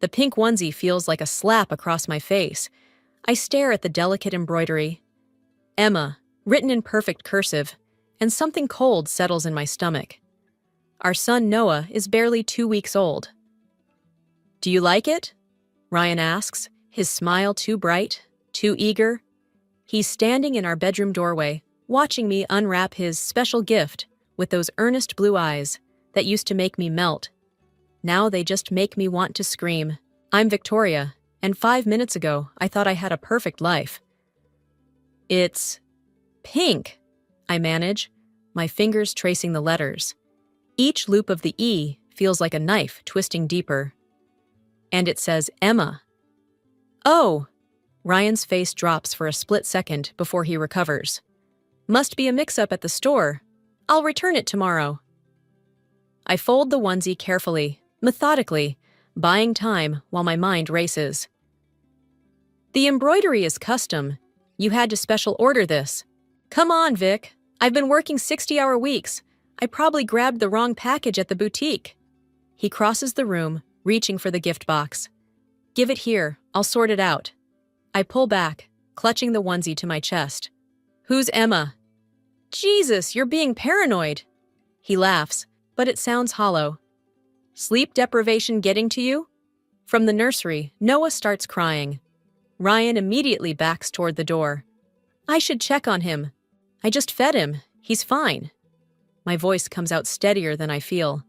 The pink onesie feels like a slap across my face. I stare at the delicate embroidery. Emma, written in perfect cursive, and something cold settles in my stomach. Our son Noah is barely 2 weeks old. "Do you like it?" Ryan asks, his smile too bright, too eager. He's standing in our bedroom doorway, watching me unwrap his special gift with those earnest blue eyes that used to make me melt. Now they just make me want to scream. I'm Victoria, and 5 minutes ago I thought I had a perfect life. "It's pink," I manage, my fingers tracing the letters. Each loop of the E feels like a knife twisting deeper. And it says Emma. "Oh!" Ryan's face drops for a split second before he recovers. "Must be a mix-up at the store. I'll return it tomorrow." I fold the onesie carefully, methodically, buying time while my mind races. "The embroidery is custom. You had to special order this." "Come on, Vic. I've been working 60-hour weeks. I probably grabbed the wrong package at the boutique." He crosses the room, reaching for the gift box. "Give it here. I'll sort it out." I pull back, clutching the onesie to my chest. "Who's Emma?" "Jesus, you're being paranoid." He laughs, but it sounds hollow. "Sleep deprivation getting to you?" From the nursery, Noah starts crying. Ryan immediately backs toward the door. "I should check on him. I just fed him. He's fine." My voice comes out steadier than I feel.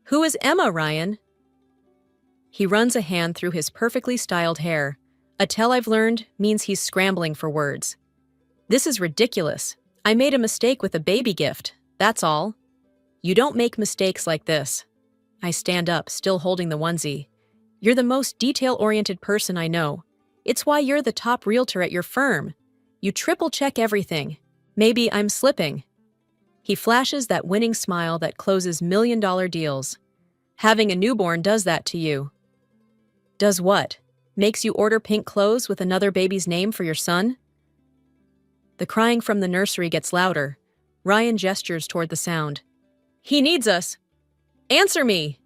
"Who is Emma, Ryan?" He runs a hand through his perfectly styled hair. A tell I've learned means he's scrambling for words. "This is ridiculous. I made a mistake with a baby gift, that's all." "You don't make mistakes like this." I stand up, still holding the onesie. "You're the most detail-oriented person I know. It's why you're the top realtor at your firm. You triple-check everything. Maybe I'm slipping." He flashes that winning smile that closes million-dollar deals. "Having a newborn does that to you." "Does what? Makes you order pink clothes with another baby's name for your son?" The crying from the nursery gets louder. Ryan gestures toward the sound. "He needs us. Answer me!"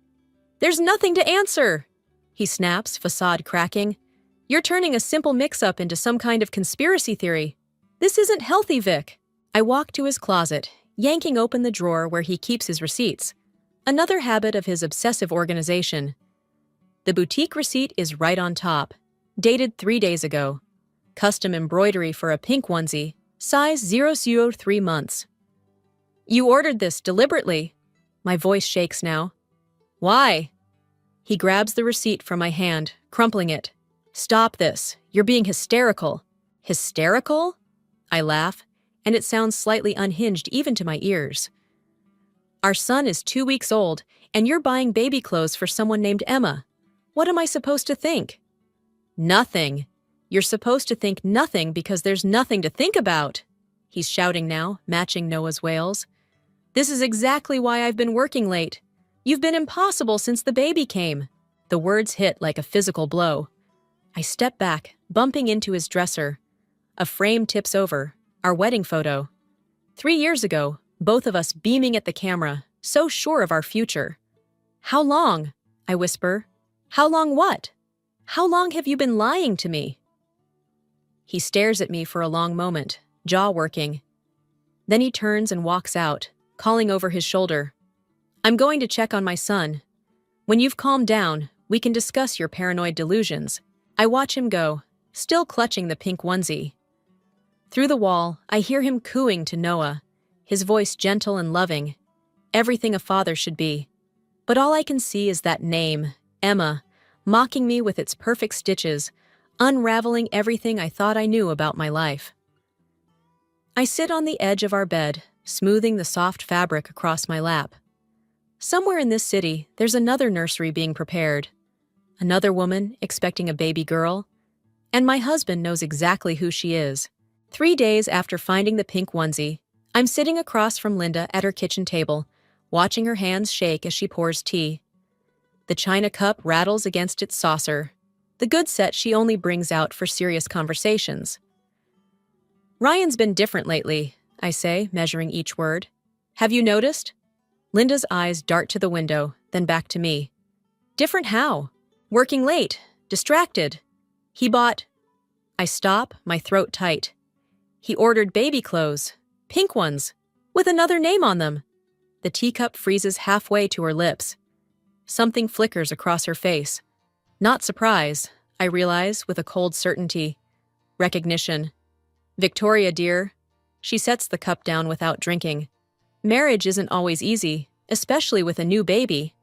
"There's nothing to answer!" He snaps, facade cracking. "You're turning a simple mix-up into some kind of conspiracy theory. This isn't healthy, Vic." I walk to his closet, yanking open the drawer where he keeps his receipts. Another habit of his obsessive organization. The boutique receipt is right on top, dated 3 days ago. Custom embroidery for a pink onesie, size 003 months. "You ordered this deliberately." My voice shakes now. "Why?" He grabs the receipt from my hand, crumpling it. "Stop this. You're being hysterical." "Hysterical?" I laugh, and it sounds slightly unhinged even to my ears. "Our son is 2 weeks old, and you're buying baby clothes for someone named Emma. What am I supposed to think?" "Nothing. You're supposed to think nothing because there's nothing to think about." He's shouting now, matching Noah's wails. "This is exactly why I've been working late. You've been impossible since the baby came." The words hit like a physical blow. I step back, bumping into his dresser. A frame tips over, our wedding photo. 3 years ago, both of us beaming at the camera, so sure of our future. "How long?" I whisper. "How long what? How long have you been lying to me?" He stares at me for a long moment, jaw working. Then he turns and walks out, calling over his shoulder. "I'm going to check on my son. When you've calmed down, we can discuss your paranoid delusions." I watch him go, still clutching the pink onesie. Through the wall, I hear him cooing to Noah, his voice gentle and loving. Everything a father should be. But all I can see is that name, Emma, mocking me with its perfect stitches, unraveling everything I thought I knew about my life. I sit on the edge of our bed, smoothing the soft fabric across my lap. Somewhere in this city, there's another nursery being prepared. Another woman expecting a baby girl. And my husband knows exactly who she is. 3 days after finding the pink onesie, I'm sitting across from Linda at her kitchen table, watching her hands shake as she pours tea. The china cup rattles against its saucer, the good set she only brings out for serious conversations. "Ryan's been different lately," I say, measuring each word. "Have you noticed?" Linda's eyes dart to the window, then back to me. "Different how?" Working late. Distracted. He bought... I stop, my throat tight. He ordered baby clothes. Pink ones. With another name on them. The teacup freezes halfway to her lips. Something flickers across her face. Not surprise, I realize with a cold certainty. Recognition. Victoria, dear. She sets the cup down without drinking. Marriage isn't always easy, especially with a new baby.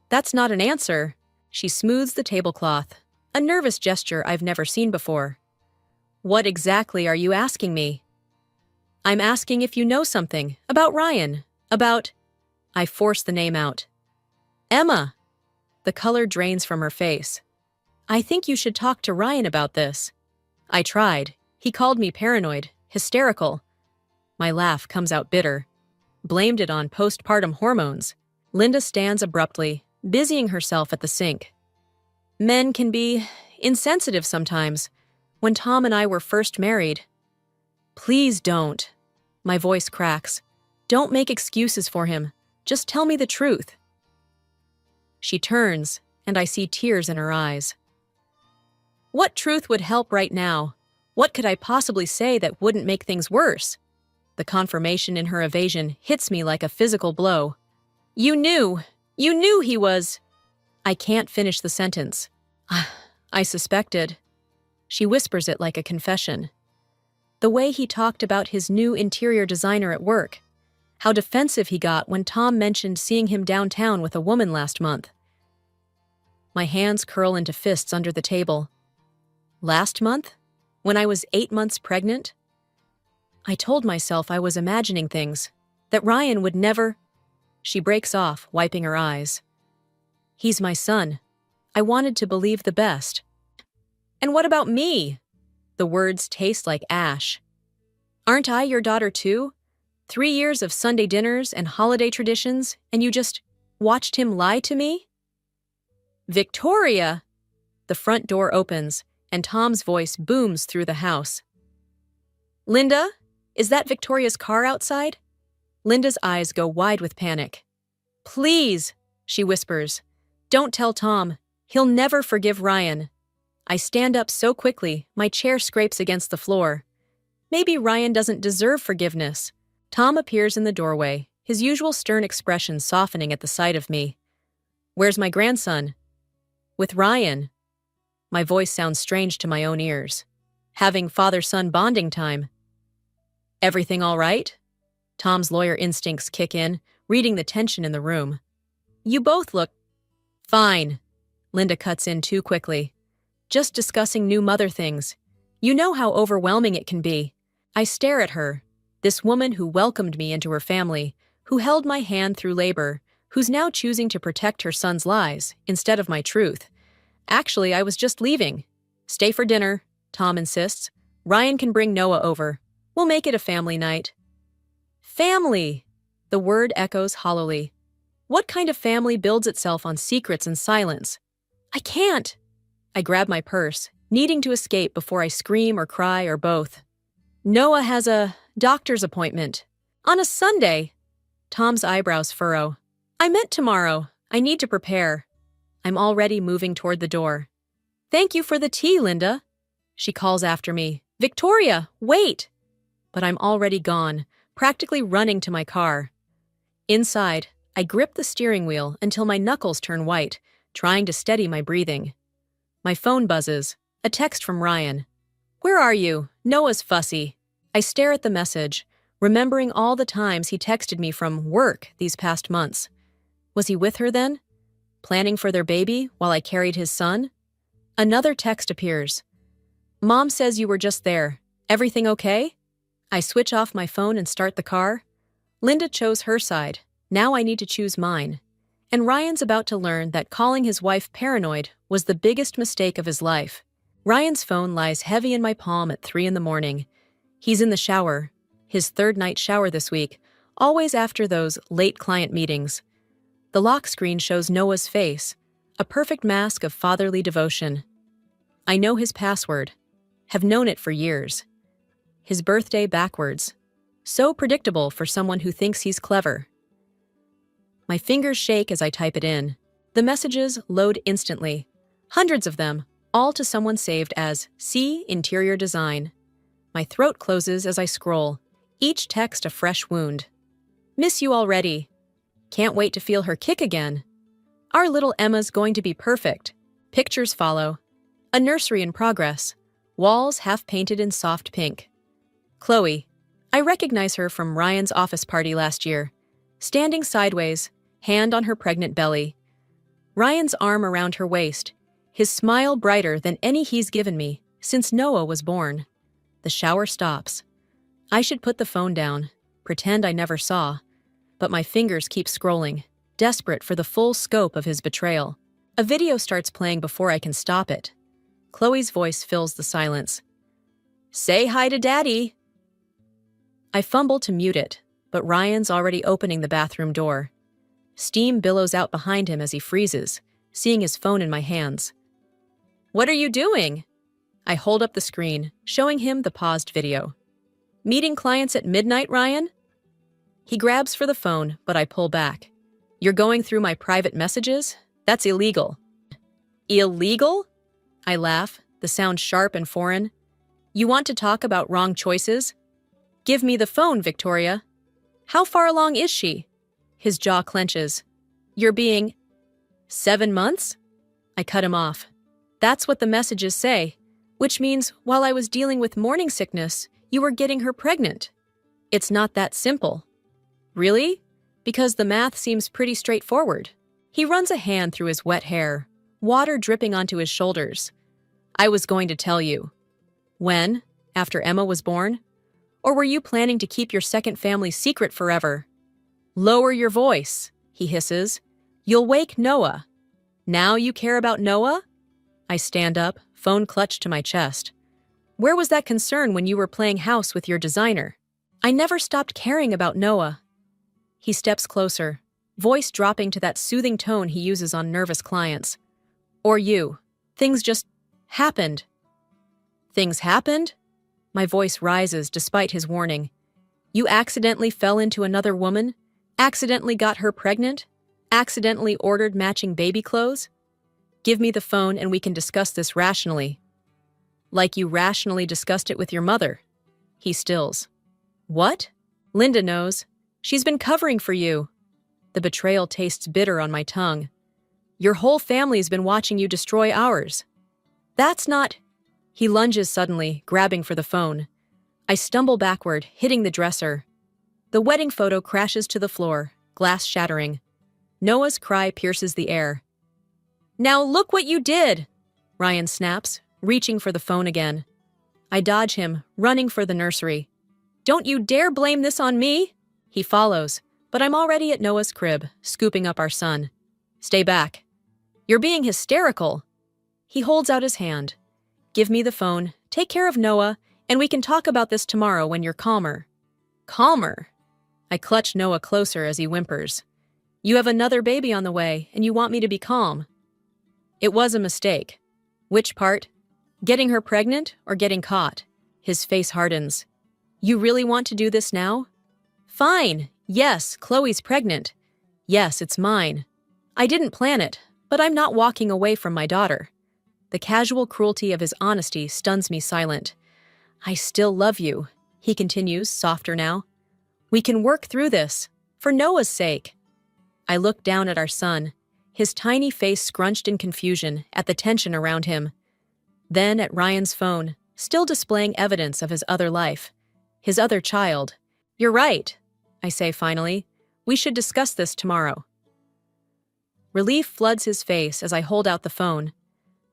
That's not an answer. She smooths the tablecloth, a nervous gesture I've never seen before. What exactly are you asking me? I'm asking if you know something about Ryan, about... I force the name out. Emma. The color drains from her face. I think you should talk to Ryan about this. I tried. He called me paranoid, hysterical. My laugh comes out bitter. Blamed it on postpartum hormones. Linda stands abruptly, busying herself at the sink. Men can be insensitive sometimes. When Tom and I were first married. Please don't. My voice cracks. Don't make excuses for him. Just tell me the truth. She turns, and I see tears in her eyes. What truth would help right now? What could I possibly say that wouldn't make things worse? The confirmation in her evasion hits me like a physical blow. You knew he was... I can't finish the sentence. I suspected. She whispers it like a confession. The way he talked about his new interior designer at work. How defensive he got when Tom mentioned seeing him downtown with a woman last month. My hands curl into fists under the table. Last month? When I was 8 months pregnant? I told myself I was imagining things, that Ryan would never... She breaks off, wiping her eyes. He's my son. I wanted to believe the best. And what about me? The words taste like ash. Aren't I your daughter too? 3 years of Sunday dinners and holiday traditions, and you just watched him lie to me? Victoria! The front door opens, and Tom's voice booms through the house. Linda, is that Victoria's car outside? Linda's eyes go wide with panic. Please, she whispers. Don't tell Tom. He'll never forgive Ryan. I stand up so quickly, my chair scrapes against the floor. Maybe Ryan doesn't deserve forgiveness. Tom appears in the doorway, his usual stern expression softening at the sight of me. Where's my grandson? With Ryan. My voice sounds strange to my own ears. Having father-son bonding time. Everything all right? Tom's lawyer instincts kick in, reading the tension in the room. You both look... Fine. Linda cuts in too quickly. Just discussing new mother things. You know how overwhelming it can be. I stare at her, this woman who welcomed me into her family, who held my hand through labor, who's now choosing to protect her son's lies instead of my truth. Actually, I was just leaving. Stay for dinner, Tom insists. Ryan can bring Noah over. We'll make it a family night. Family! The word echoes hollowly. What kind of family builds itself on secrets and silence? I can't! I grab my purse, needing to escape before I scream or cry or both. Noah has a doctor's appointment. On a Sunday. Tom's eyebrows furrow. I meant tomorrow. I need to prepare. I'm already moving toward the door. Thank you for the tea, Linda. She calls after me. Victoria, wait! But I'm already gone, practically running to my car. Inside, I grip the steering wheel until my knuckles turn white, trying to steady my breathing. My phone buzzes. A text from Ryan. Where are you? Noah's fussy. I stare at the message, remembering all the times he texted me from work these past months. Was he with her then? Planning for their baby while I carried his son? Another text appears. Mom says you were just there. Everything okay? I switch off my phone and start the car. Linda chose her side. Now I need to choose mine. And Ryan's about to learn that calling his wife paranoid was the biggest mistake of his life. Ryan's phone lies heavy in my palm at 3 a.m. He's in the shower, his third night shower this week, always after those late client meetings. The lock screen shows Noah's face, a perfect mask of fatherly devotion. I know his password, have known it for years. His birthday backwards. So predictable for someone who thinks he's clever. My fingers shake as I type it in. The messages load instantly. Hundreds of them, all to someone saved as C Interior Design. My throat closes as I scroll, each text a fresh wound. Miss you already. Can't wait to feel her kick again. Our little Emma's going to be perfect. Pictures follow. A nursery in progress. Walls half painted in soft pink. Chloe. I recognize her from Ryan's office party last year. Standing sideways, hand on her pregnant belly. Ryan's arm around her waist, his smile brighter than any he's given me since Noah was born. The shower stops. I should put the phone down, pretend I never saw. But my fingers keep scrolling, desperate for the full scope of his betrayal. A video starts playing before I can stop it. Chloe's voice fills the silence. Say hi to Daddy. I fumble to mute it, but Ryan's already opening the bathroom door. Steam billows out behind him as he freezes, seeing his phone in my hands. What are you doing? I hold up the screen, showing him the paused video. Meeting clients at midnight, Ryan? He grabs for the phone, but I pull back. You're going through my private messages? That's illegal. Illegal? I laugh, the sound sharp and foreign. You want to talk about wrong choices? Give me the phone, Victoria. How far along is she? His jaw clenches. You're being... 7 months? I cut him off. That's what the messages say, which means while I was dealing with morning sickness, you were getting her pregnant. It's not that simple. Really? Because the math seems pretty straightforward. He runs a hand through his wet hair, water dripping onto his shoulders. I was going to tell you. When? After Emma was born? Or were you planning to keep your second family secret forever? Lower your voice, he hisses. You'll wake Noah. Now you care about Noah? I stand up, phone clutched to my chest. Where was that concern when you were playing house with your designer? I never stopped caring about Noah. He steps closer, voice dropping to that soothing tone he uses on nervous clients. Or you. Things just happened. Things happened? My voice rises despite his warning. You accidentally fell into another woman? Accidentally got her pregnant? Accidentally ordered matching baby clothes? Give me the phone and we can discuss this rationally. Like you rationally discussed it with your mother. He stills. What? Linda knows. She's been covering for you. The betrayal tastes bitter on my tongue. Your whole family's been watching you destroy ours. That's not... He lunges suddenly, grabbing for the phone. I stumble backward, hitting the dresser. The wedding photo crashes to the floor, glass shattering. Noah's cry pierces the air. Now look what you did! Ryan snaps, reaching for the phone again. I dodge him, running for the nursery. Don't you dare blame this on me! He follows, but I'm already at Noah's crib, scooping up our son. Stay back. You're being hysterical. He holds out his hand. Give me the phone, take care of Noah, and we can talk about this tomorrow when you're calmer. Calmer? I clutch Noah closer as he whimpers. You have another baby on the way, and you want me to be calm. It was a mistake. Which part? Getting her pregnant or getting caught? His face hardens. You really want to do this now? Fine. Yes, Chloe's pregnant. Yes, it's mine. I didn't plan it, but I'm not walking away from my daughter. The casual cruelty of his honesty stuns me silent. I still love you, he continues, softer now. We can work through this, for Noah's sake. I look down at our son, his tiny face scrunched in confusion at the tension around him. Then at Ryan's phone, still displaying evidence of his other life, his other child. You're right, I say finally. We should discuss this tomorrow. Relief floods his face as I hold out the phone,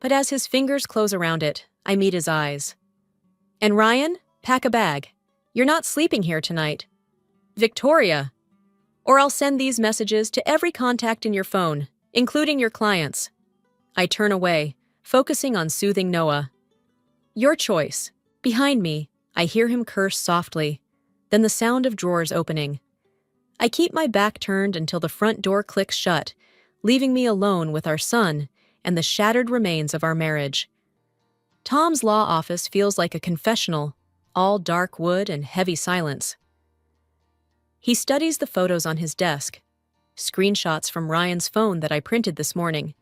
but as his fingers close around it, I meet his eyes. And Ryan, pack a bag. You're not sleeping here tonight. Victoria. Or I'll send these messages to every contact in your phone, including your clients. I turn away, focusing on soothing Noah. Your choice. Behind me, I hear him curse softly, then the sound of drawers opening. I keep my back turned until the front door clicks shut, leaving me alone with our son and the shattered remains of our marriage. Tom's law office feels like a confessional, all dark wood and heavy silence. He studies the photos on his desk, screenshots from Ryan's phone that I printed this morning.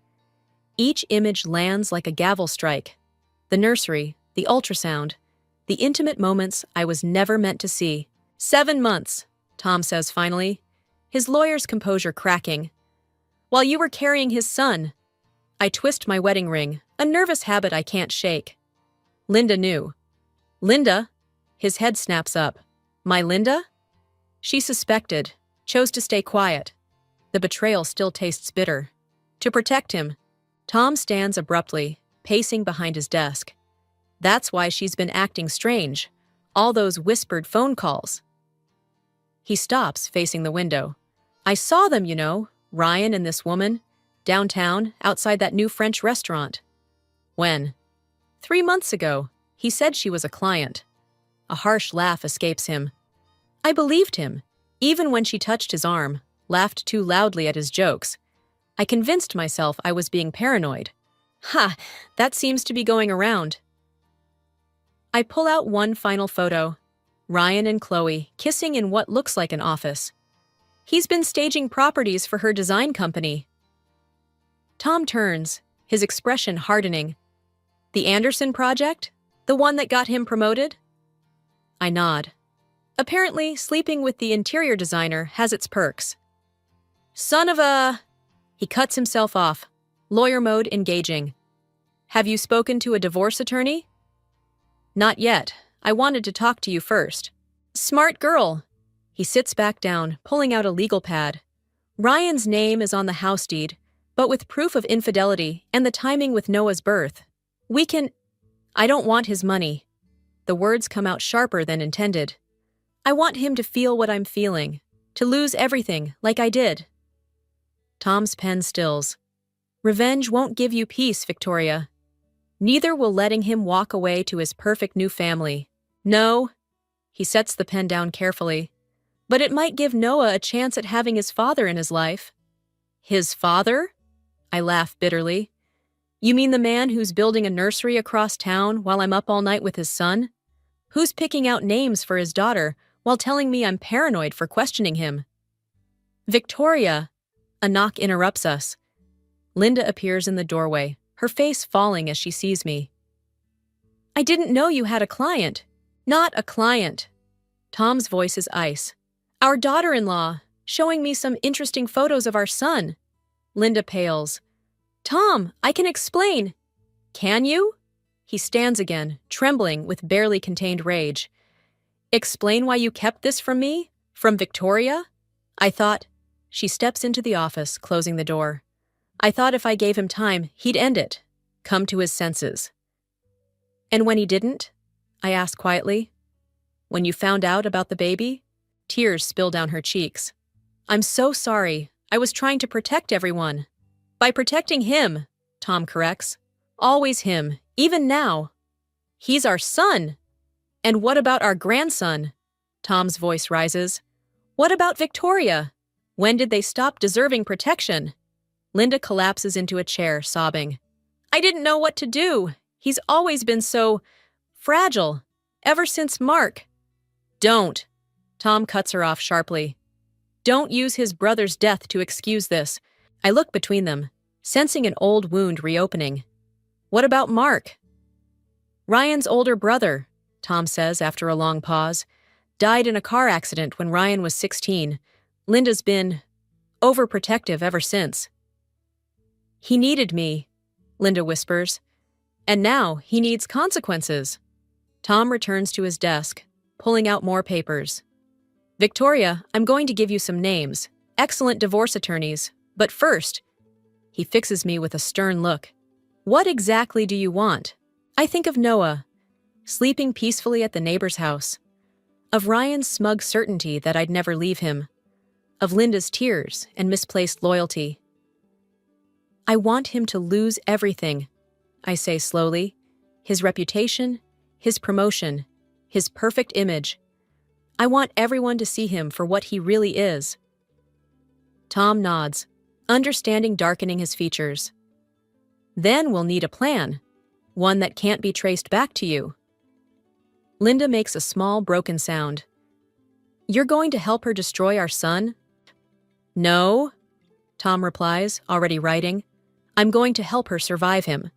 Each image lands like a gavel strike. The nursery, the ultrasound, the intimate moments I was never meant to see. 7 months, Tom says finally, his lawyer's composure cracking. While you were carrying his son. I twist my wedding ring, a nervous habit I can't shake. Linda knew. Linda? His head snaps up. My Linda? She suspected, chose to stay quiet. The betrayal still tastes bitter. To protect him, Tom stands abruptly, pacing behind his desk. That's why she's been acting strange. All those whispered phone calls. He stops, facing the window. I saw them, you know, Ryan and this woman, downtown, outside that new French restaurant. When? 3 months ago. He said she was a client. A harsh laugh escapes him. I believed him, even when she touched his arm, laughed too loudly at his jokes. I convinced myself I was being paranoid. Ha! That seems to be going around. I pull out one final photo. Ryan and Chloe kissing in what looks like an office. He's been staging properties for her design company. Tom turns, his expression hardening. The Anderson project? The one that got him promoted? I nod. Apparently, sleeping with the interior designer has its perks. Son of a... He cuts himself off, lawyer mode engaging. Have you spoken to a divorce attorney? Not yet. I wanted to talk to you first. Smart girl. He sits back down, pulling out a legal pad. Ryan's name is on the house deed, but with proof of infidelity and the timing with Noah's birth. We can... I don't want his money. The words come out sharper than intended. I want him to feel what I'm feeling, to lose everything like I did. Tom's pen stills. Revenge won't give you peace, Victoria. Neither will letting him walk away to his perfect new family. No. He sets the pen down carefully. But it might give Noah a chance at having his father in his life. His father? I laugh bitterly. You mean the man who's building a nursery across town while I'm up all night with his son? Who's picking out names for his daughter while telling me I'm paranoid for questioning him? Victoria! A knock interrupts us. Linda appears in the doorway, her face falling as she sees me. I didn't know you had a client. Not a client. Tom's voice is ice. Our daughter-in-law, showing me some interesting photos of our son. Linda pales. Tom, I can explain. Can you? He stands again, trembling with barely contained rage. Explain why you kept this from me? From Victoria? I thought... She steps into the office, closing the door. I thought if I gave him time, he'd end it, come to his senses. And when he didn't? I asked quietly. When you found out about the baby? Tears spill down her cheeks. I'm so sorry. I was trying to protect everyone. By protecting him, Tom corrects. Always him, even now. He's our son. And what about our grandson? Tom's voice rises. What about Victoria? When did they stop deserving protection? Linda collapses into a chair, sobbing. I didn't know what to do. He's always been so fragile, ever since Mark. Don't. Tom cuts her off sharply. Don't use his brother's death to excuse this. I look between them, sensing an old wound reopening. What about Mark? Ryan's older brother, Tom says after a long pause, died in a car accident when Ryan was 16. Linda's been overprotective ever since. He needed me, Linda whispers, and now he needs consequences. Tom returns to his desk, pulling out more papers. Victoria, I'm going to give you some names, excellent divorce attorneys, but first, he fixes me with a stern look. What exactly do you want? I think of Noah, sleeping peacefully at the neighbor's house, of Ryan's smug certainty that I'd never leave him, of Linda's tears and misplaced loyalty. I want him to lose everything, I say slowly. His reputation, his promotion, his perfect image. I want everyone to see him for what he really is. Tom nods, understanding darkening his features. Then we'll need a plan, one that can't be traced back to you. Linda makes a small broken sound. You're going to help her destroy our son? No, Tom replies, already writing. I'm going to help her survive him.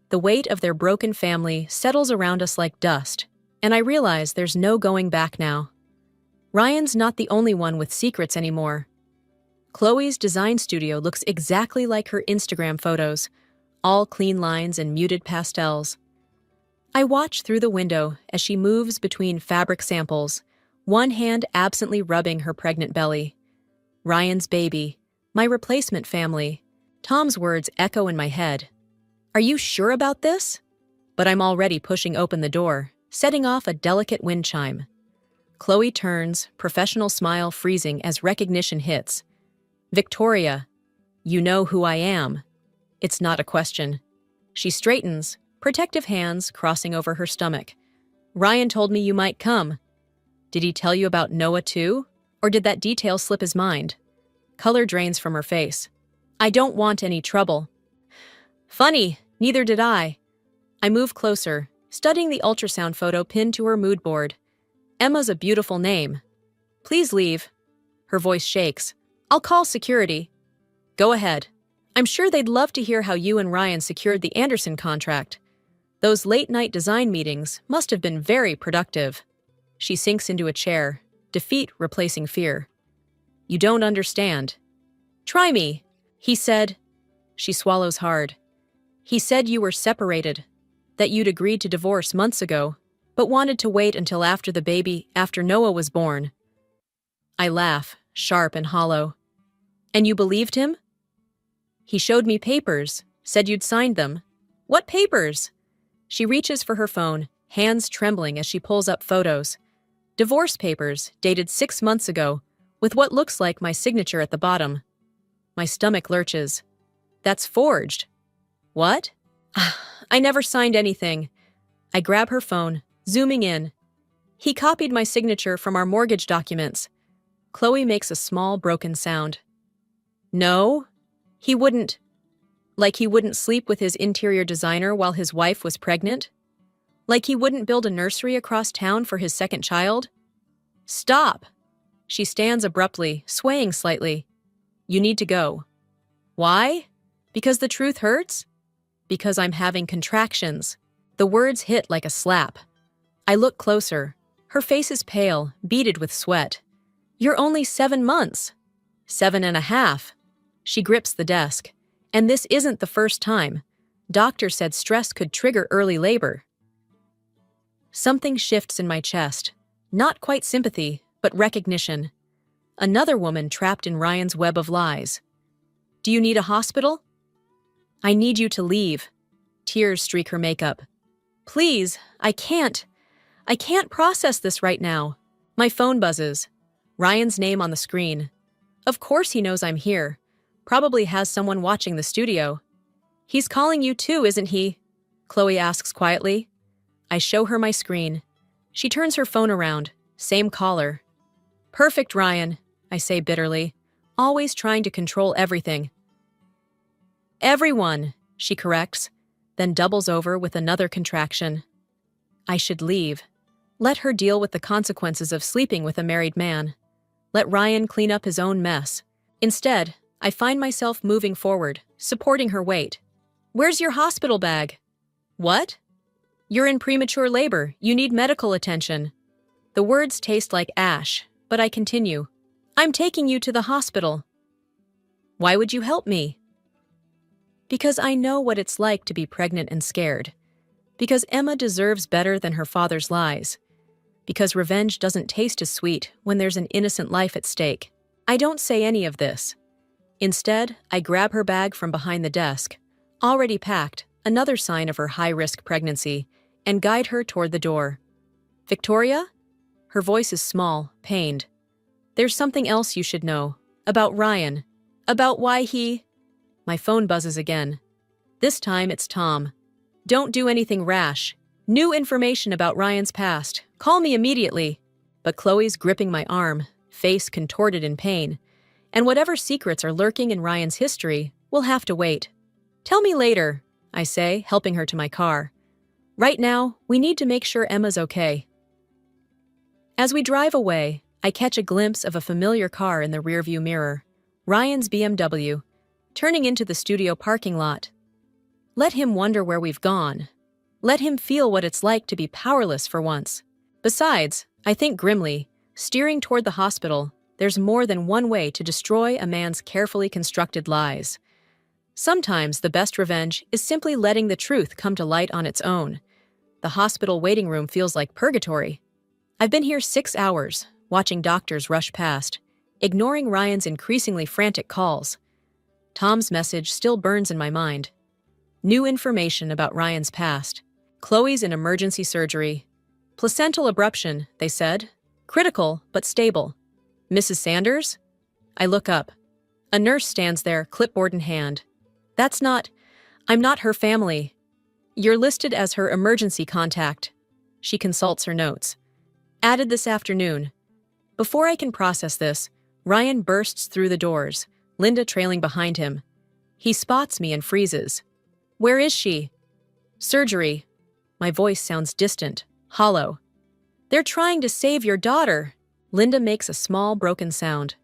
The weight of their broken family settles around us like dust, and I realize there's no going back now. Ryan's not the only one with secrets anymore. Chloe's design studio looks exactly like her Instagram photos, all clean lines and muted pastels. I watch through the window as she moves between fabric samples, one hand absently rubbing her pregnant belly. Ryan's baby, my replacement family. Tom's words echo in my head. Are you sure about this? But I'm already pushing open the door, setting off a delicate wind chime. Chloe turns, professional smile freezing as recognition hits. Victoria, you know who I am. It's not a question. She straightens, protective hands crossing over her stomach. Ryan told me you might come. Did he tell you about Noah too? Or did that detail slip his mind? Color drains from her face. I don't want any trouble. Funny, neither did I. I move closer, studying the ultrasound photo pinned to her mood board. Emma's a beautiful name. Please leave. Her voice shakes. I'll call security. Go ahead. I'm sure they'd love to hear how you and Ryan secured the Anderson contract. Those late-night design meetings must have been very productive. She sinks into a chair, defeat replacing fear. You don't understand. Try me, he said. She swallows hard. He said you were separated, that you'd agreed to divorce months ago, but wanted to wait until after the baby, after Noah was born. I laugh, sharp and hollow. And you believed him? He showed me papers, said you'd signed them. What papers? She reaches for her phone, hands trembling as she pulls up photos. Divorce papers, dated 6 months ago, with what looks like my signature at the bottom. My stomach lurches. That's forged. What? I never signed anything. I grab her phone, zooming in. He copied my signature from our mortgage documents. Chloe makes a small, broken sound. No, he wouldn't. Like he wouldn't sleep with his interior designer while his wife was pregnant? Like he wouldn't build a nursery across town for his second child? Stop! She stands abruptly, swaying slightly. You need to go. Why? Because the truth hurts? Because I'm having contractions. The words hit like a slap. I look closer. Her face is pale, beaded with sweat. You're only 7 months. 7.5. She grips the desk. And this isn't the first time. Doctor said stress could trigger early labor. Something shifts in my chest. Not quite sympathy, but recognition. Another woman trapped in Ryan's web of lies. Do you need a hospital? I need you to leave. Tears streak her makeup. Please, I can't. I can't process this right now. My phone buzzes. Ryan's name on the screen. Of course he knows I'm here. Probably has someone watching the studio. He's calling you too, isn't he? Chloe asks quietly. I show her my screen. She turns her phone around. Same caller. Perfect, Ryan, I say bitterly, always trying to control everything. Everyone, she corrects, then doubles over with another contraction. I should leave. Let her deal with the consequences of sleeping with a married man. Let Ryan clean up his own mess. Instead, I find myself moving forward, supporting her weight. Where's your hospital bag? What? You're in premature labor. You need medical attention. The words taste like ash, but I continue. I'm taking you to the hospital. Why would you help me? Because I know what it's like to be pregnant and scared. Because Emma deserves better than her father's lies. Because revenge doesn't taste as sweet when there's an innocent life at stake. I don't say any of this. Instead, I grab her bag from behind the desk, already packed, another sign of her high-risk pregnancy, and guide her toward the door. Victoria? Her voice is small, pained. There's something else you should know. About Ryan. About why he... My phone buzzes again. This time it's Tom. Don't do anything rash. New information about Ryan's past. Call me immediately. But Chloe's gripping my arm, face contorted in pain. And whatever secrets are lurking in Ryan's history will have to wait. Tell me later, I say, helping her to my car. Right now, we need to make sure Emma's okay. As we drive away, I catch a glimpse of a familiar car in the rearview mirror. Ryan's BMW. turning into the studio parking lot. Let him wonder where we've gone. Let him feel what it's like to be powerless for once. Besides, I think grimly, steering toward the hospital, there's more than one way to destroy a man's carefully constructed lies. Sometimes the best revenge is simply letting the truth come to light on its own. The hospital waiting room feels like purgatory. I've been here 6 hours, watching doctors rush past, ignoring Ryan's increasingly frantic calls. Tom's message still burns in my mind. New information about Ryan's past. Chloe's in emergency surgery. Placental abruption, they said. Critical, but stable. Mrs. Sanders? I look up. A nurse stands there, clipboard in hand. I'm not her family. You're listed as her emergency contact. She consults her notes. Added this afternoon. Before I can process this, Ryan bursts through the doors, Linda trailing behind him. He spots me and freezes. Where is she? Surgery. My voice sounds distant, hollow. They're trying to save your daughter. Linda makes a small, broken sound.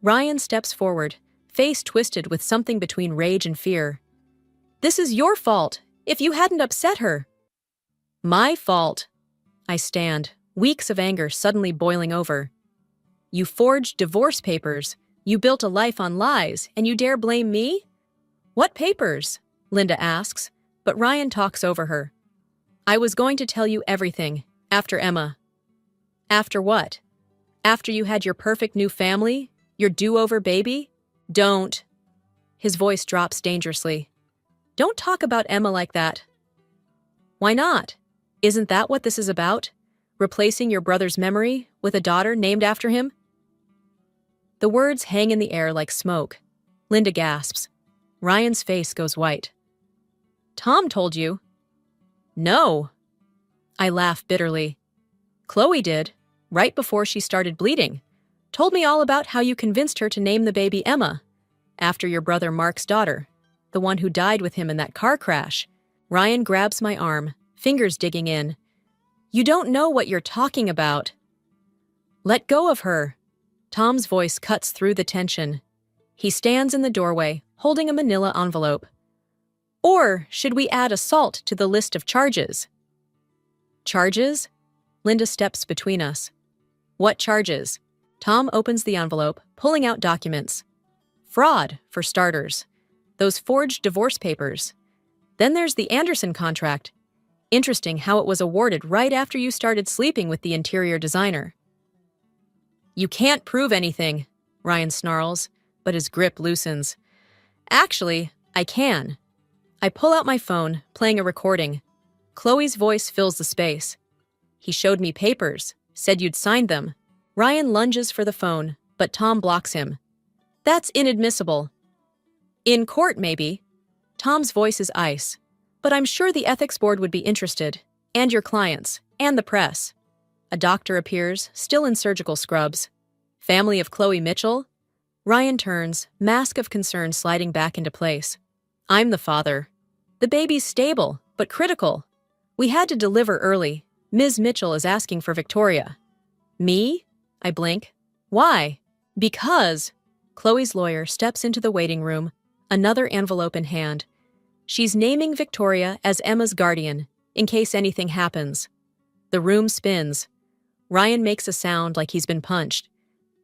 Ryan steps forward, face twisted with something between rage and fear. This is your fault, if you hadn't upset her. My fault. I stand, weeks of anger suddenly boiling over. You forged divorce papers, you built a life on lies, and you dare blame me? What papers? Linda asks, but Ryan talks over her. I was going to tell you everything, after Emma. After what? After you had your perfect new family? Your do-over baby? Don't. His voice drops dangerously. Don't talk about Emma like that. Why not? Isn't that what this is about? Replacing your brother's memory with a daughter named after him? The words hang in the air like smoke. Linda gasps. Ryan's face goes white. Tom told you. No. I laugh bitterly. Chloe did, right before she started bleeding. Told me all about how you convinced her to name the baby Emma, after your brother Mark's daughter, the one who died with him in that car crash. Ryan grabs my arm, fingers digging in. You don't know what you're talking about. Let go of her. Tom's voice cuts through the tension. He stands in the doorway, holding a manila envelope. Or should we add assault to the list of charges? Charges? Linda steps between us. What charges? Tom opens the envelope, pulling out documents. Fraud, for starters. Those forged divorce papers. Then there's the Anderson contract. Interesting how it was awarded right after you started sleeping with the interior designer. You can't prove anything, Ryan snarls, but his grip loosens. Actually, I can. I pull out my phone, playing a recording. Chloe's voice fills the space. He showed me papers, said you'd signed them. Ryan lunges for the phone, but Tom blocks him. That's inadmissible. In court, maybe. Tom's voice is ice. But I'm sure the ethics board would be interested, and your clients, and the press. A doctor appears, still in surgical scrubs. Family of Chloe Mitchell? Ryan turns, mask of concern sliding back into place. I'm the father. The baby's stable, but critical. We had to deliver early. Ms. Mitchell is asking for Victoria. Me? I blink. Why? Because. Chloe's lawyer steps into the waiting room, another envelope in hand. She's naming Victoria as Emma's guardian, in case anything happens. The room spins. Ryan makes a sound like he's been punched.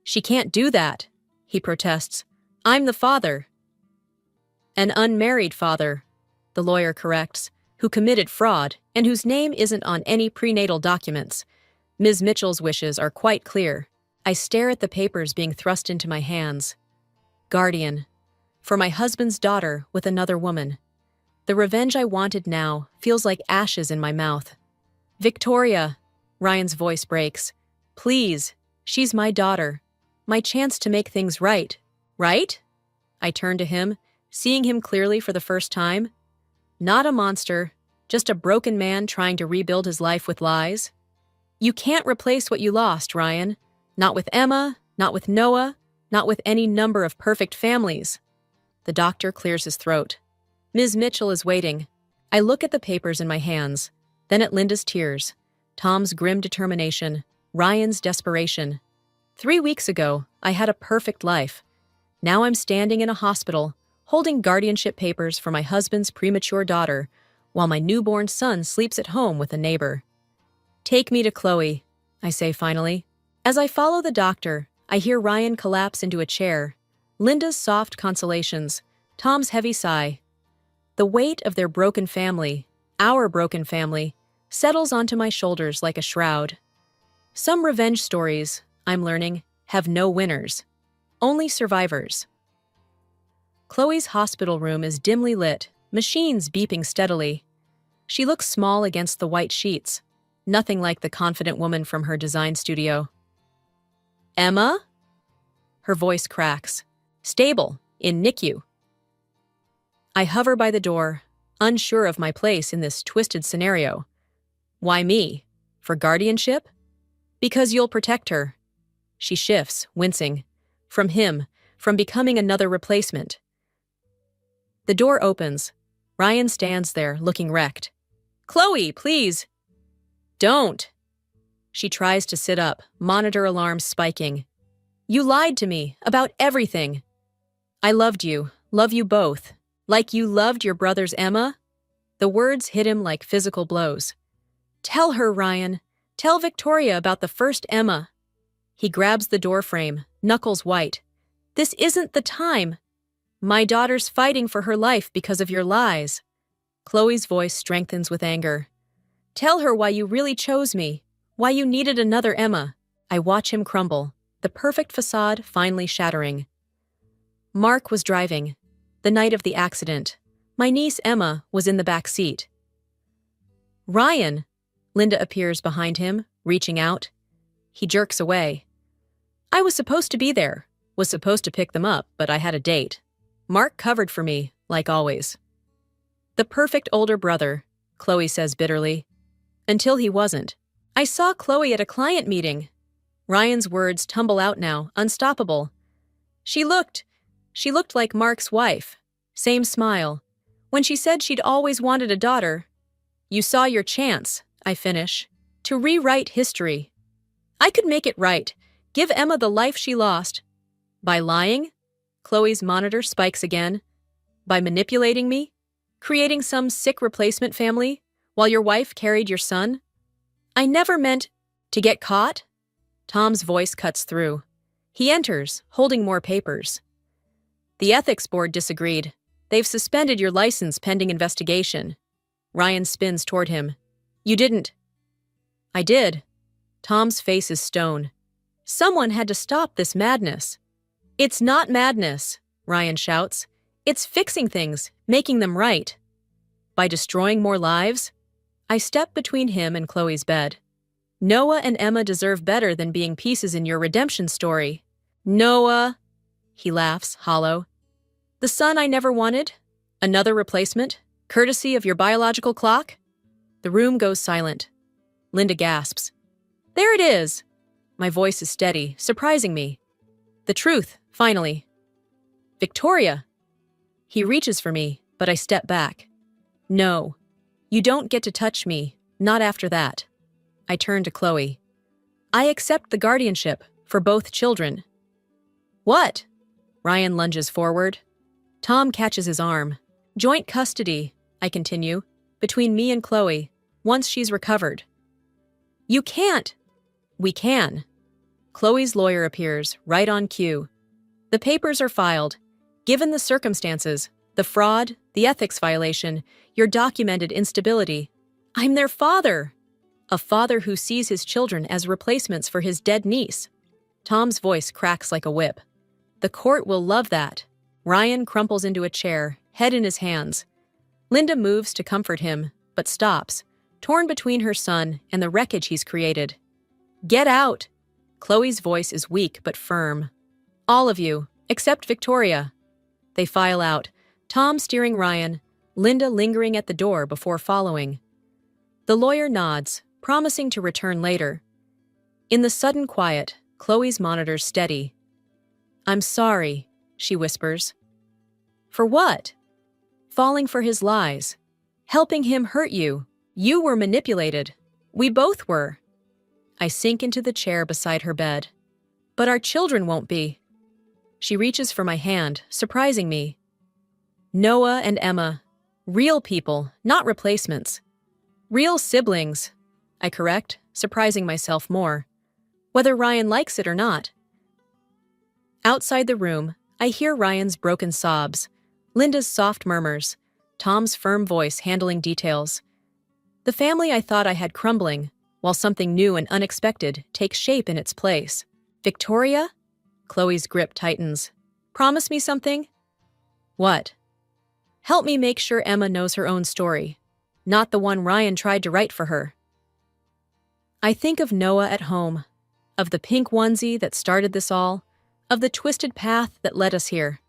She can't do that, he protests. I'm the father. An unmarried father, the lawyer corrects, who committed fraud and whose name isn't on any prenatal documents. Ms. Mitchell's wishes are quite clear. I stare at the papers being thrust into my hands. Guardian. For my husband's daughter with another woman. The revenge I wanted now feels like ashes in my mouth. Victoria, Ryan's voice breaks. Please, she's my daughter. My chance to make things right. Right? I turn to him, seeing him clearly for the first time. Not a monster, just a broken man trying to rebuild his life with lies. You can't replace what you lost, Ryan. Not with Emma, not with Noah, not with any number of perfect families. The doctor clears his throat. Ms. Mitchell is waiting. I look at the papers in my hands, then at Linda's tears, Tom's grim determination, Ryan's desperation. 3 weeks ago, I had a perfect life. Now I'm standing in a hospital, holding guardianship papers for my husband's premature daughter, while my newborn son sleeps at home with a neighbor. "Take me to Chloe," I say finally. As I follow the doctor, I hear Ryan collapse into a chair, Linda's soft consolations, Tom's heavy sigh. The weight of their broken family, our broken family, settles onto my shoulders like a shroud. Some revenge stories, I'm learning, have no winners, only survivors. Chloe's hospital room is dimly lit, machines beeping steadily. She looks small against the white sheets, nothing like the confident woman from her design studio. "Emma?" Her voice cracks. "Stable, in NICU." I hover by the door, unsure of my place in this twisted scenario. Why me? For guardianship? Because you'll protect her. She shifts, wincing. From him, from becoming another replacement. The door opens. Ryan stands there, looking wrecked. "Chloe, please!" "Don't!" She tries to sit up, monitor alarms spiking. "You lied to me, about everything. I loved you, love you both. Like you loved your brothers, Emma?" The words hit him like physical blows. "Tell her, Ryan. Tell Victoria about the first Emma." He grabs the doorframe, knuckles white. "This isn't the time. My daughter's fighting for her life because of your lies." Chloe's voice strengthens with anger. "Tell her why you really chose me, why you needed another Emma." I watch him crumble, the perfect facade finally shattering. Mark was driving. The night of the accident. My niece Emma was in the back seat. "Ryan!" Linda appears behind him, reaching out. He jerks away. "I was supposed to be there, was supposed to pick them up, but I had a date. Mark covered for me, like always." "The perfect older brother," Chloe says bitterly. "Until he wasn't. I saw Chloe at a client meeting." Ryan's words tumble out now, unstoppable. She looked like Mark's wife. Same smile. When she said she'd always wanted a daughter. "You saw your chance," I finish, "to rewrite history. I could make it right, give Emma the life she lost." "By lying?" Chloe's monitor spikes again. "By manipulating me? Creating some sick replacement family, while your wife carried your son? I never meant to get caught." Tom's voice cuts through. He enters, holding more papers. "The ethics board disagreed. They've suspended your license pending investigation." Ryan spins toward him. "You didn't." "I did." Tom's face is stone. "Someone had to stop this madness." "It's not madness," Ryan shouts. "It's fixing things, making them right." "By destroying more lives?" I step between him and Chloe's bed. "Noah and Emma deserve better than being pieces in your redemption story." "Noah," he laughs, hollow. "The son I never wanted? Another replacement? Courtesy of your biological clock?" The room goes silent. Linda gasps. "There it is!" My voice is steady, surprising me. "The truth, finally." "Victoria!" He reaches for me, but I step back. "No. You don't get to touch me, not after that." I turn to Chloe. "I accept the guardianship for both children." "What?" Ryan lunges forward. Tom catches his arm. "Joint custody," I continue, "between me and Chloe, once she's recovered." "You can't." "We can." Chloe's lawyer appears, right on cue. "The papers are filed. Given the circumstances, the fraud, the ethics violation, your documented instability, I'm their father. A father who sees his children as replacements for his dead niece." Tom's voice cracks like a whip. "The court will love that." Ryan crumples into a chair, head in his hands. Linda moves to comfort him, but stops, torn between her son and the wreckage he's created. "Get out!" Chloe's voice is weak but firm. "All of you, except Victoria." They file out, Tom steering Ryan, Linda lingering at the door before following. The lawyer nods, promising to return later. In the sudden quiet, Chloe's monitor's steady. "I'm sorry," she whispers. "For what?" "Falling for his lies. Helping him hurt you. You were manipulated. We both were." I sink into the chair beside her bed. "But our children won't be." She reaches for my hand, surprising me. Noah and Emma. Real people, not replacements. Real siblings, I correct, surprising myself more. Whether Ryan likes it or not. Outside the room, I hear Ryan's broken sobs, Linda's soft murmurs, Tom's firm voice handling details. The family I thought I had crumbling, while something new and unexpected takes shape in its place. Victoria? Chloe's grip tightens. Promise me something? What? Help me make sure Emma knows her own story, not the one Ryan tried to write for her. I think of Noah at home, of the pink onesie that started this all, of the twisted path that led us here.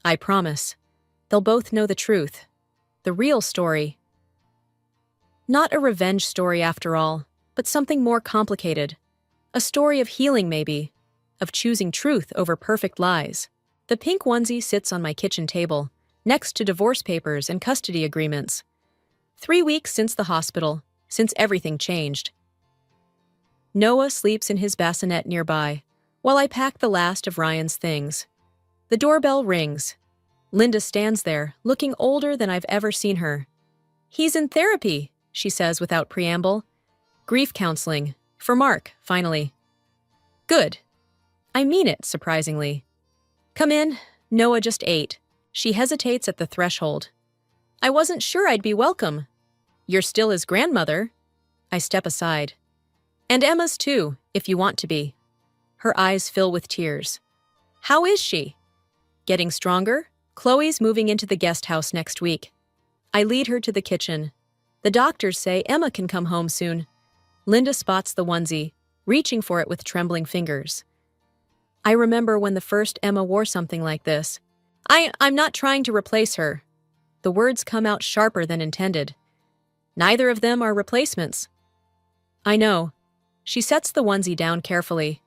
I promise, they'll both know the truth, the real story. Not a revenge story after all, but something more complicated. A story of healing maybe, of choosing truth over perfect lies. The pink onesie sits on my kitchen table, next to divorce papers and custody agreements. 3 weeks since the hospital, since everything changed. Noah sleeps in his bassinet nearby, while I pack the last of Ryan's things. The doorbell rings. Linda stands there, looking older than I've ever seen her. He's in therapy, she says without preamble. Grief counseling. For Mark, finally. Good. I mean it, surprisingly. Come in, Noah just ate. She hesitates at the threshold. I wasn't sure I'd be welcome. You're still his grandmother. I step aside. And Emma's too, if you want to be. Her eyes fill with tears. How is she? Getting stronger? Chloe's moving into the guest house next week. I lead her to the kitchen. The doctors say Emma can come home soon. Linda spots the onesie, reaching for it with trembling fingers. I remember when the first Emma wore something like this. I'm not trying to replace her. The words come out sharper than intended. Neither of them are replacements. I know. She sets the onesie down carefully.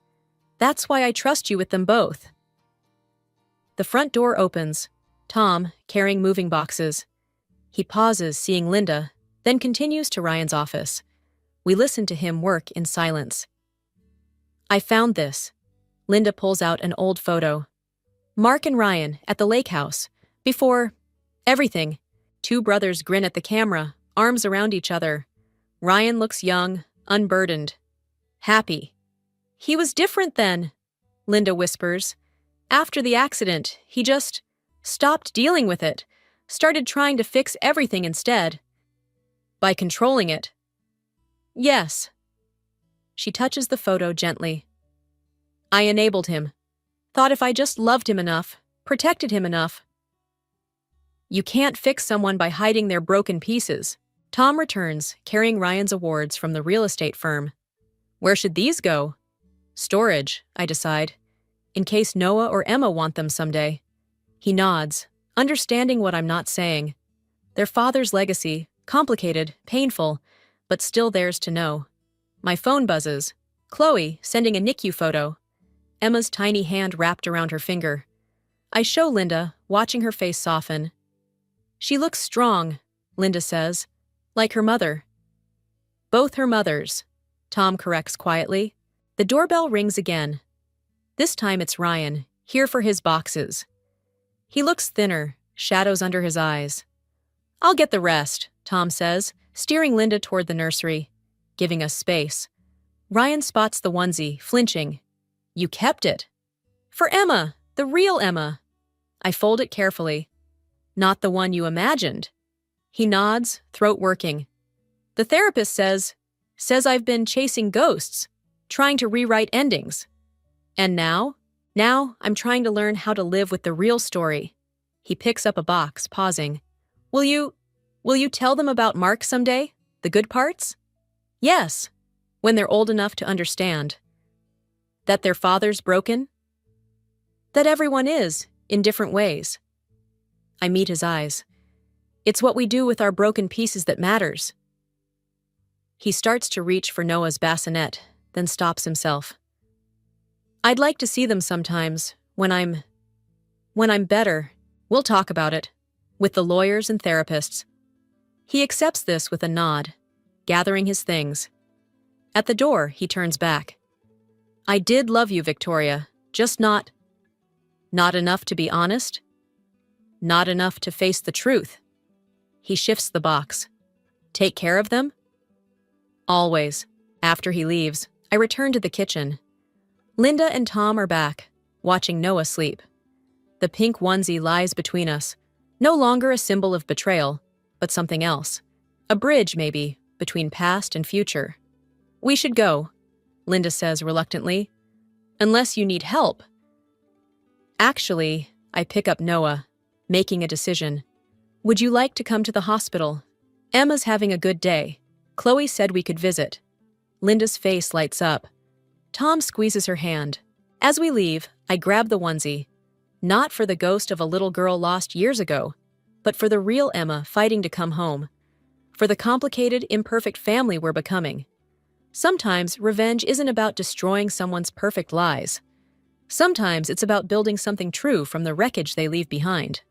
That's why I trust you with them both. The front door opens. Tom, carrying moving boxes. He pauses, seeing Linda, then continues to Ryan's office. We listen to him work in silence. I found this. Linda pulls out an old photo. Mark and Ryan at the lake house. Before everything. 2 brothers grin at the camera, arms around each other. Ryan looks young, unburdened, happy. He was different then, Linda whispers. After the accident, he just stopped dealing with it, started trying to fix everything instead. By controlling it. Yes. She touches the photo gently. I enabled him. Thought if I just loved him enough, protected him enough. You can't fix someone by hiding their broken pieces. Tom returns, carrying Ryan's awards from the real estate firm. Where should these go? Storage, I decide, in case Noah or Emma want them someday. He nods, understanding what I'm not saying. Their father's legacy, complicated, painful, but still theirs to know. My phone buzzes. Chloe, sending a NICU photo. Emma's tiny hand wrapped around her finger. I show Linda, watching her face soften. She looks strong, Linda says, like her mother. Both her mothers, Tom corrects quietly. The doorbell rings again. This time it's Ryan, here for his boxes. He looks thinner, shadows under his eyes. I'll get the rest, Tom says, steering Linda toward the nursery, giving us space. Ryan spots the onesie, flinching. You kept it. For Emma, the real Emma. I fold it carefully. Not the one you imagined. He nods, throat working. The therapist says I've been chasing ghosts, trying to rewrite endings. And now I'm trying to learn how to live with the real story. He picks up a box, pausing. Will you tell them about Mark someday? The good parts? Yes, when they're old enough to understand. That their father's broken? That everyone is, in different ways. I meet his eyes. It's what we do with our broken pieces that matters. He starts to reach for Noah's bassinet, then stops himself. I'd like to see them sometimes, when I'm better. We'll talk about it, with the lawyers and therapists. He accepts this with a nod, gathering his things. At the door, he turns back. I did love you, Victoria, just not enough to be honest. Not enough to face the truth. He shifts the box. Take care of them? Always. After he leaves, I return to the kitchen. Linda and Tom are back, watching Noah sleep. The pink onesie lies between us, no longer a symbol of betrayal, but something else. A bridge, maybe, between past and future. We should go, Linda says reluctantly. Unless you need help. Actually, I pick up Noah, making a decision. Would you like to come to the hospital? Emma's having a good day. Chloe said we could visit. Linda's face lights up. Tom squeezes her hand. As we leave, I grab the onesie. Not for the ghost of a little girl lost years ago, but for the real Emma fighting to come home. For the complicated, imperfect family we're becoming. Sometimes revenge isn't about destroying someone's perfect lies. Sometimes it's about building something true from the wreckage they leave behind.